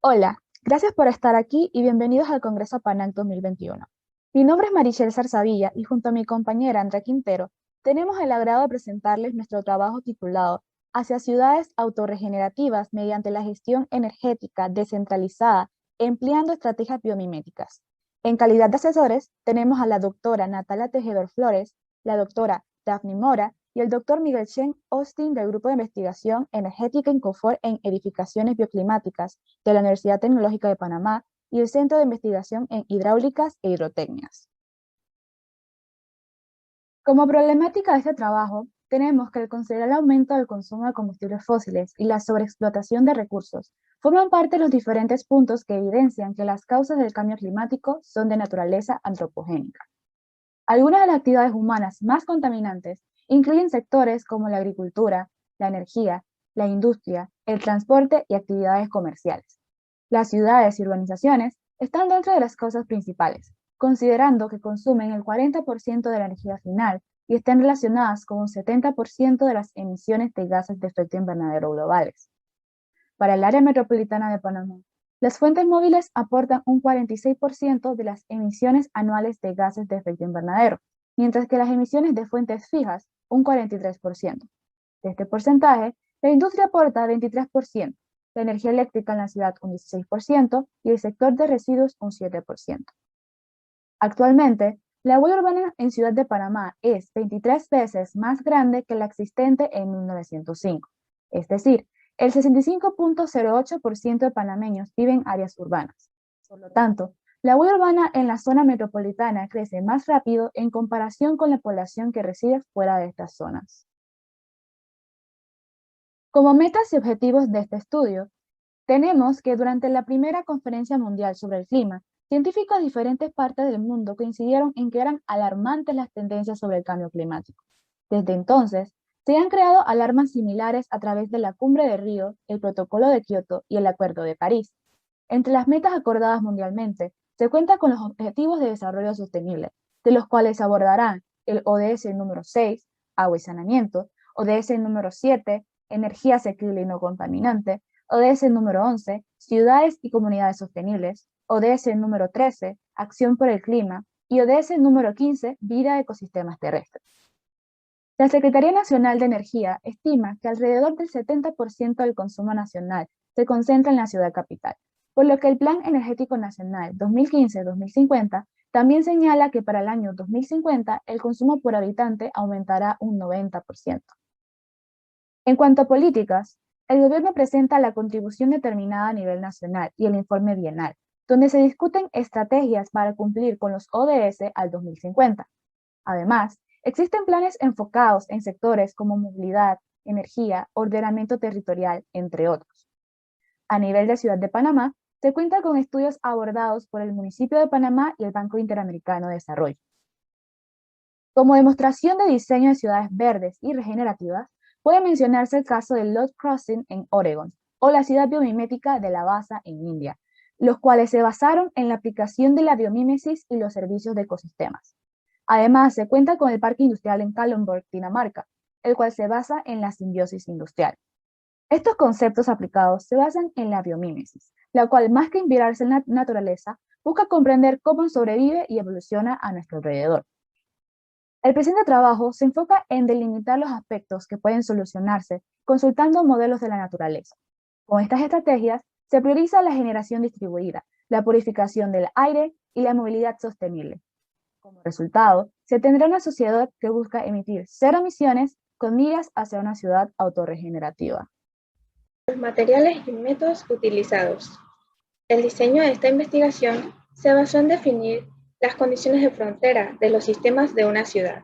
Hola, gracias por estar aquí y bienvenidos al Congreso PANAC 2021. Mi nombre es Marichel Zarzavilla y junto a mi compañera Andrea Quintero tenemos el agrado de presentarles nuestro trabajo titulado Hacia ciudades autorregenerativas mediante la gestión energética descentralizada empleando estrategias biomiméticas. En calidad de asesores tenemos a la doctora Natalia Tejedor Flores, la doctora Daphne Mora y el doctor Miguel Chen Austin del Grupo de Investigación Energética Incofor en Edificaciones Bioclimáticas de la Universidad Tecnológica de Panamá y el Centro de Investigación en Hidráulicas e Hidrotecnias. Como problemática de este trabajo, tenemos que el considerable aumento del consumo de combustibles fósiles y la sobreexplotación de recursos forman parte de los diferentes puntos que evidencian que las causas del cambio climático son de naturaleza antropogénica. Algunas de las actividades humanas más contaminantes incluyen sectores como la agricultura, la energía, la industria, el transporte y actividades comerciales. Las ciudades y urbanizaciones están dentro de las causas principales, considerando que consumen el 40% de la energía final y están relacionadas con un 70% de las emisiones de gases de efecto invernadero globales. Para el área metropolitana de Panamá, las fuentes móviles aportan un 46% de las emisiones anuales de gases de efecto invernadero, mientras que las emisiones de fuentes fijas un 43%. De este porcentaje, la industria aporta 23%, la energía eléctrica en la ciudad un 16% y el sector de residuos un 7%. Actualmente, la huella urbana en Ciudad de Panamá es 23 veces más grande que la existente en 1905, es decir, el 65.08% de panameños viven en áreas urbanas. Por lo tanto, la huella urbana en la zona metropolitana crece más rápido en comparación con la población que reside fuera de estas zonas. Como metas y objetivos de este estudio, tenemos que durante la primera conferencia mundial sobre el clima, científicos de diferentes partes del mundo coincidieron en que eran alarmantes las tendencias sobre el cambio climático. Desde entonces, se han creado alarmas similares a través de la Cumbre de Río, el Protocolo de Kioto y el Acuerdo de París. Entre las metas acordadas mundialmente, se cuenta con los Objetivos de Desarrollo Sostenible, de los cuales se abordarán el ODS número 6, agua y saneamiento, ODS número 7, energía asequible y no contaminante, ODS número 11, ciudades y comunidades sostenibles, ODS número 13, acción por el clima, y ODS número 15, vida de ecosistemas terrestres. La Secretaría Nacional de Energía estima que alrededor del 70% del consumo nacional se concentra en la ciudad capital, por lo que el Plan Energético Nacional 2015-2050 también señala que para el año 2050 el consumo por habitante aumentará un 90%. En cuanto a políticas, el gobierno presenta la contribución determinada a nivel nacional y el informe bienal, donde se discuten estrategias para cumplir con los ODS al 2050. Además, existen planes enfocados en sectores como movilidad, energía, ordenamiento territorial, entre otros. A nivel de Ciudad de Panamá, se cuenta con estudios abordados por el municipio de Panamá y el Banco Interamericano de Desarrollo. Como demostración de diseño de ciudades verdes y regenerativas, puede mencionarse el caso de Lodge Crossing en Oregon o la ciudad biomimética de Lavasa en India, los cuales se basaron en la aplicación de la biomímesis y los servicios de ecosistemas. Además, se cuenta con el Parque Industrial en Kalundborg, Dinamarca, el cual se basa en la simbiosis industrial. Estos conceptos aplicados se basan en la biomímesis, la cual más que inspirarse en la naturaleza, busca comprender cómo sobrevive y evoluciona a nuestro alrededor. El presente trabajo se enfoca en delimitar los aspectos que pueden solucionarse consultando modelos de la naturaleza. Con estas estrategias se prioriza la generación distribuida, la purificación del aire y la movilidad sostenible. Como resultado, se tendrá una sociedad que busca emitir cero emisiones con miras hacia una ciudad autorregenerativa. Los materiales y métodos utilizados. El diseño de esta investigación se basó en definir las condiciones de frontera de los sistemas de una ciudad.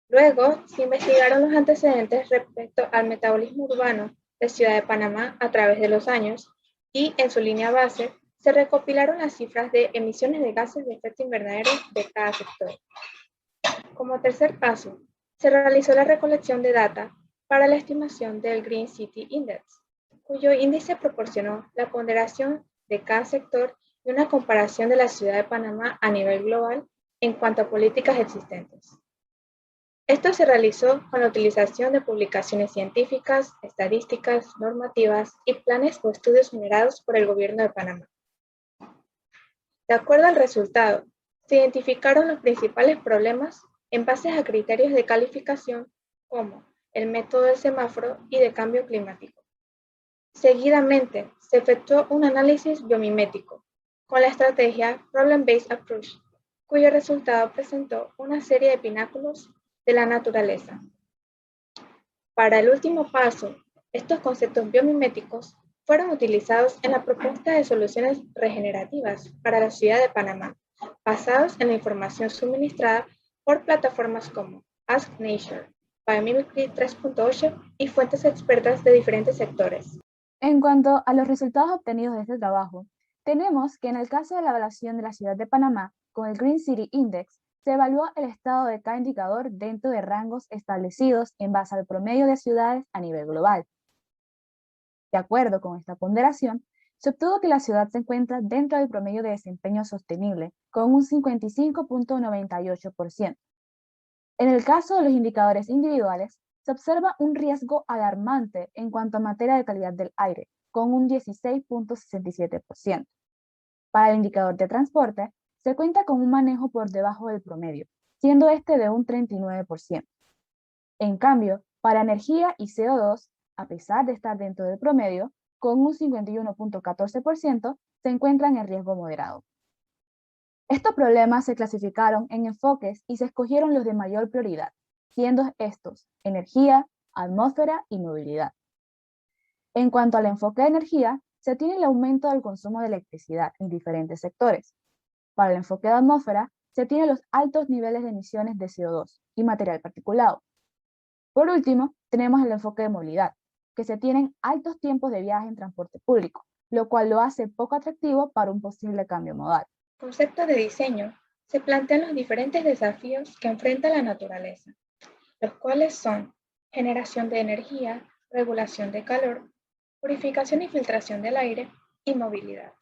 Luego, se investigaron los antecedentes respecto al metabolismo urbano de Ciudad de Panamá a través de los años y, en su línea base, se recopilaron las cifras de emisiones de gases de efecto invernadero de cada sector. Como tercer paso, se realizó la recolección de data para la estimación del Green City Index, cuyo índice proporcionó la ponderación de cada sector y una comparación de la Ciudad de Panamá a nivel global en cuanto a políticas existentes. Esto se realizó con la utilización de publicaciones científicas, estadísticas, normativas y planes o estudios generados por el Gobierno de Panamá. De acuerdo al resultado, se identificaron los principales problemas en base a criterios de calificación como el método del semáforo y de cambio climático. Seguidamente, se efectuó un análisis biomimético con la estrategia Problem-Based Approach, cuyo resultado presentó una serie de pináculos de la naturaleza. Para el último paso, estos conceptos biomiméticos fueron utilizados en la propuesta de soluciones regenerativas para la ciudad de Panamá, basados en la información suministrada por plataformas como Ask Nature, Biomimicry 3.8 y fuentes expertas de diferentes sectores. En cuanto a los resultados obtenidos de este trabajo, tenemos que en el caso de la evaluación de la ciudad de Panamá, con el Green City Index, se evaluó el estado de cada indicador dentro de rangos establecidos en base al promedio de ciudades a nivel global. De acuerdo con esta ponderación, se obtuvo que la ciudad se encuentra dentro del promedio de desempeño sostenible, con un 55.98%. En el caso de los indicadores individuales, se observa un riesgo alarmante en cuanto a materia de calidad del aire, con un 16.67%. Para el indicador de transporte, se cuenta con un manejo por debajo del promedio, siendo este de un 39%. En cambio, para energía y CO2, a pesar de estar dentro del promedio, con un 51.14%, se encuentran en riesgo moderado. Estos problemas se clasificaron en enfoques y se escogieron los de mayor prioridad, siendo estos energía, atmósfera y movilidad. En cuanto al enfoque de energía, se tiene el aumento del consumo de electricidad en diferentes sectores. Para el enfoque de atmósfera, se tienen los altos niveles de emisiones de CO2 y material particulado. Por último, tenemos el enfoque de movilidad, que se tienen altos tiempos de viaje en transporte público, lo cual lo hace poco atractivo para un posible cambio modal. Concepto de diseño, se plantean los diferentes desafíos que enfrenta la naturaleza, los cuales son generación de energía, regulación de calor, purificación y filtración del aire y movilidad.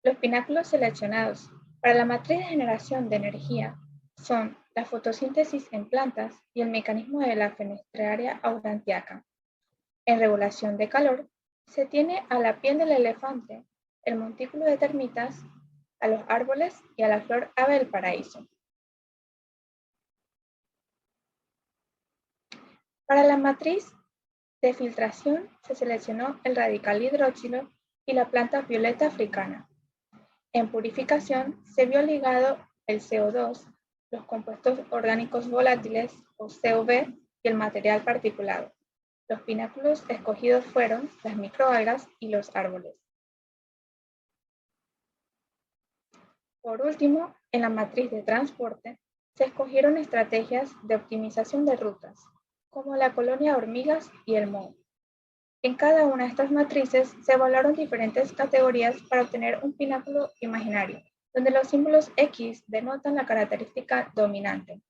Los pináculos seleccionados para la matriz de generación de energía son la fotosíntesis en plantas y el mecanismo de la fenestraria aurantiaca. En regulación de calor, se tiene a la piel del elefante, el montículo de termitas, a los árboles y a la flor ave del paraíso. Para la matriz de filtración se seleccionó el radical hidroxilo y la planta violeta africana. En purificación se vio ligado el CO2, los compuestos orgánicos volátiles o COV y el material particulado. Los pináculos escogidos fueron las microalgas y los árboles. Por último, en la matriz de transporte, se escogieron estrategias de optimización de rutas, como la colonia de hormigas y el moho. En cada una de estas matrices se evaluaron diferentes categorías para obtener un pináculo imaginario, donde los símbolos X denotan la característica dominante.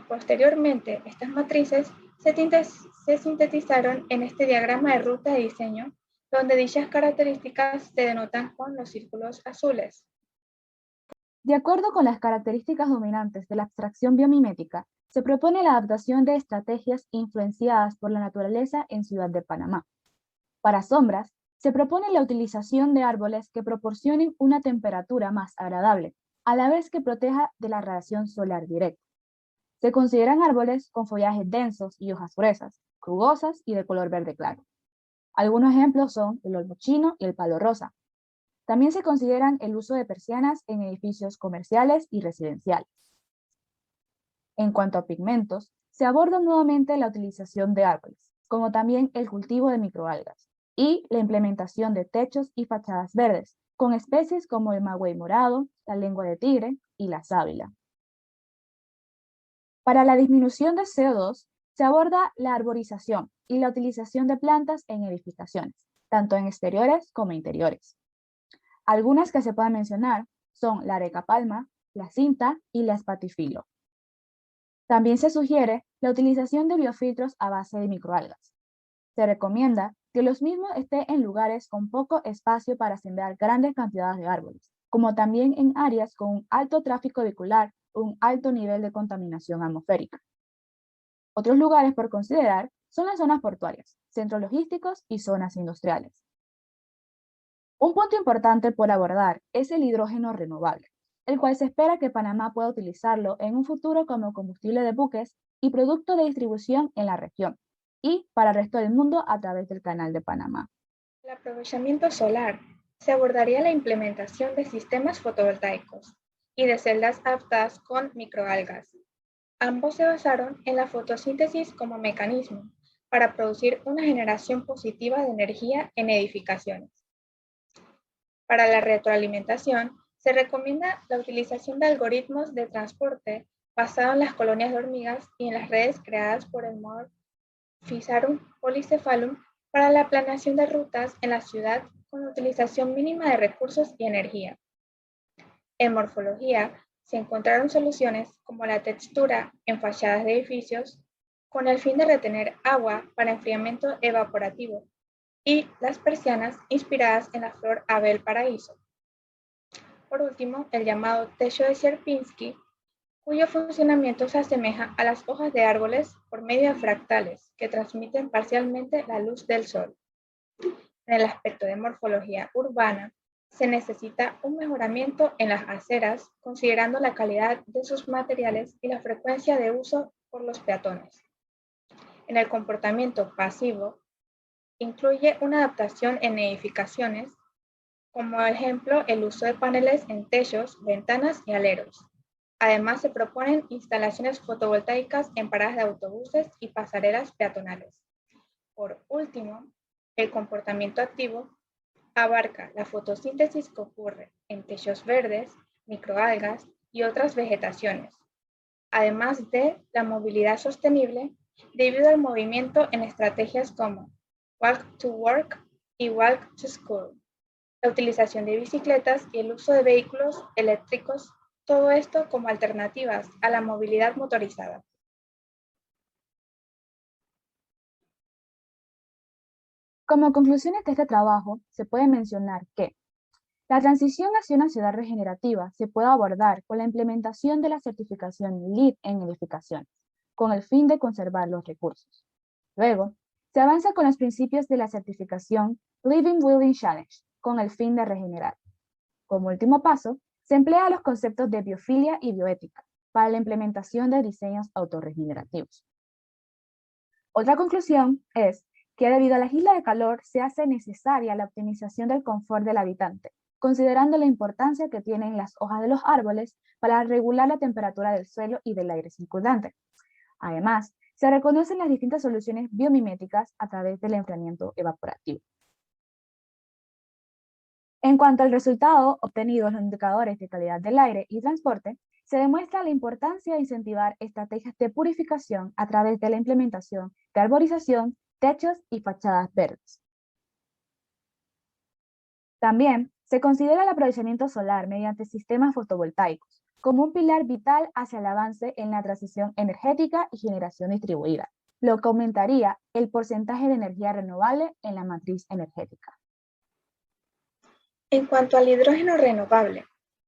Posteriormente, estas matrices se sintetizaron en este diagrama de ruta de diseño, donde dichas características se denotan con los círculos azules. De acuerdo con las características dominantes de la abstracción biomimética, se propone la adaptación de estrategias influenciadas por la naturaleza en Ciudad de Panamá. Para sombras, se propone la utilización de árboles que proporcionen una temperatura más agradable, a la vez que proteja de la radiación solar directa. Se consideran árboles con follajes densos y hojas gruesas, rugosas y de color verde claro. Algunos ejemplos son el olmo chino y el palo rosa. También se consideran el uso de persianas en edificios comerciales y residenciales. En cuanto a pigmentos, se aborda nuevamente la utilización de árboles, como también el cultivo de microalgas, y la implementación de techos y fachadas verdes, con especies como el maguey morado, la lengua de tigre y la sábila. Para la disminución de CO2, se aborda la arborización y la utilización de plantas en edificaciones, tanto en exteriores como interiores. Algunas que se pueden mencionar son la areca palma, la cinta y la espatifilo. También se sugiere la utilización de biofiltros a base de microalgas. Se recomienda que los mismos estén en lugares con poco espacio para sembrar grandes cantidades de árboles, como también en áreas con un alto tráfico vehicular o un alto nivel de contaminación atmosférica. Otros lugares por considerar son las zonas portuarias, centros logísticos y zonas industriales. Un punto importante por abordar es el hidrógeno renovable, el cual se espera que Panamá pueda utilizarlo en un futuro como combustible de buques y producto de distribución en la región, y para el resto del mundo a través del Canal de Panamá. El aprovechamiento solar. Se abordaría la implementación de sistemas fotovoltaicos y de celdas aptas con microalgas. Ambos se basaron en la fotosíntesis como mecanismo para producir una generación positiva de energía en edificaciones. Para la retroalimentación, se recomienda la utilización de algoritmos de transporte basados en las colonias de hormigas y en las redes creadas por el Morphisarum polycephalum para la planeación de rutas en la ciudad con la utilización mínima de recursos y energía. En morfología, se encontraron soluciones como la textura en fachadas de edificios con el fin de retener agua para enfriamiento evaporativo y las persianas inspiradas en la flor Abel Paraíso. Por último, el llamado techo de Sierpinski, cuyo funcionamiento se asemeja a las hojas de árboles por medio de fractales que transmiten parcialmente la luz del sol. En el aspecto de morfología urbana, se necesita un mejoramiento en las aceras, considerando la calidad de sus materiales y la frecuencia de uso por los peatones. En el comportamiento pasivo, incluye una adaptación en edificaciones, como ejemplo el uso de paneles en techos, ventanas y aleros. Además, se proponen instalaciones fotovoltaicas en paradas de autobuses y pasarelas peatonales. Por último, el comportamiento activo abarca la fotosíntesis que ocurre en techos verdes, microalgas y otras vegetaciones, además de la movilidad sostenible debido al movimiento en estrategias como Walk to Work y Walk to School, la utilización de bicicletas y el uso de vehículos eléctricos, todo esto como alternativas a la movilidad motorizada. Como conclusiones de este trabajo, se puede mencionar que la transición hacia una ciudad regenerativa se puede abordar con la implementación de la certificación LEED en edificaciones, con el fin de conservar los recursos. Luego, se avanza con los principios de la certificación Living Building Challenge, con el fin de regenerar. Como último paso, se emplea los conceptos de biofilia y bioética para la implementación de diseños autorregenerativos. Otra conclusión es que debido a la isla de calor se hace necesaria la optimización del confort del habitante, considerando la importancia que tienen las hojas de los árboles para regular la temperatura del suelo y del aire circundante. Además, se reconocen las distintas soluciones biomiméticas a través del enfriamiento evaporativo. En cuanto al resultado obtenido en los indicadores de calidad del aire y transporte, se demuestra la importancia de incentivar estrategias de purificación a través de la implementación de arborización, techos y fachadas verdes. También se considera el aprovechamiento solar mediante sistemas fotovoltaicos como un pilar vital hacia el avance en la transición energética y generación distribuida, lo que aumentaría el porcentaje de energía renovable en la matriz energética. En cuanto al hidrógeno renovable,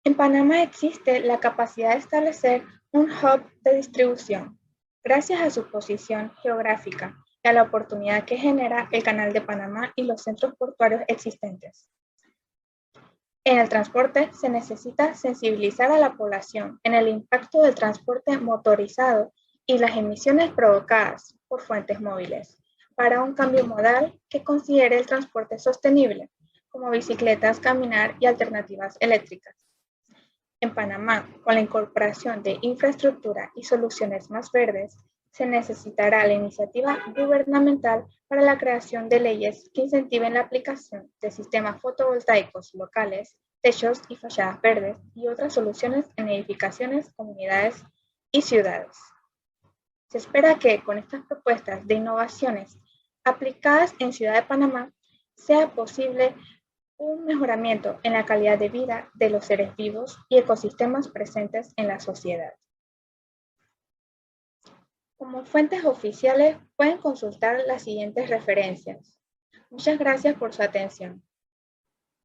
en Panamá existe la capacidad de establecer un hub de distribución, gracias a su posición geográfica y a la oportunidad que genera el Canal de Panamá y los centros portuarios existentes. En el transporte se necesita sensibilizar a la población en el impacto del transporte motorizado y las emisiones provocadas por fuentes móviles, para un cambio modal que considere el transporte sostenible, como bicicletas, caminar y alternativas eléctricas. En Panamá, con la incorporación de infraestructura y soluciones más verdes, se necesitará la iniciativa gubernamental para la creación de leyes que incentiven la aplicación de sistemas fotovoltaicos locales, techos y fachadas verdes y otras soluciones en edificaciones, comunidades y ciudades. Se espera que con estas propuestas de innovaciones aplicadas en Ciudad de Panamá sea posible un mejoramiento en la calidad de vida de los seres vivos y ecosistemas presentes en la sociedad. Como fuentes oficiales pueden consultar las siguientes referencias. Muchas gracias por su atención.